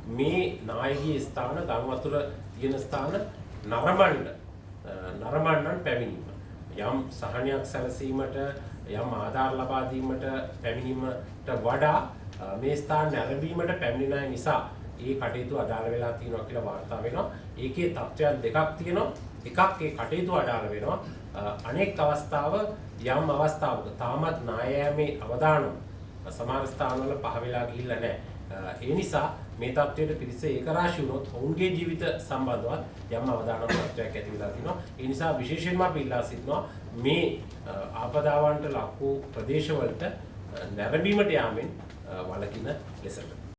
මේ නායකී ස්ථාන ගම් වතුර තියෙන ස්ථාන නරඹන්නන් පැමිණීම යම් සහනයක් සැලසීමට යම් ආධාර ලබා දීමට පැමිණීමට වඩා මේ ස්ථාන නැරඹීමට පැමිණෙන අය නිසා ඒ කටයුතු අදාළ වෙලා තියෙනවා කියලා වාර්තා වෙනවා. ඒකේ තත්ත්වයන් දෙකක් තියෙනවා. එකක් ඒ කටයුතු අදාළ වෙනවා. අනෙක් අවස්ථාව යම් අවස්ථාවක තාමත් නායෑමේ අවදානම සමහර ස්ථානවල පහ වෙලා ගිහිල්ලා නැහැ. ඒ නිසා මේ තත්ත්වයට පිරිස ඒකරාශී වුණොත් ඔවුන්ගේ ජීවිත සම්බන්ධවත් යම් අවදානමක් තත්ත්වයක් ඇති වෙලා තිනවා. ඒ නිසා විශේෂයෙන්ම අපි ඉල්ලා සිටිනවා මේ ආපදාවන්ට ලක් වූ ප්‍රදේශවලට නැරඹීමට යාමෙන් වළකින ලෙසට.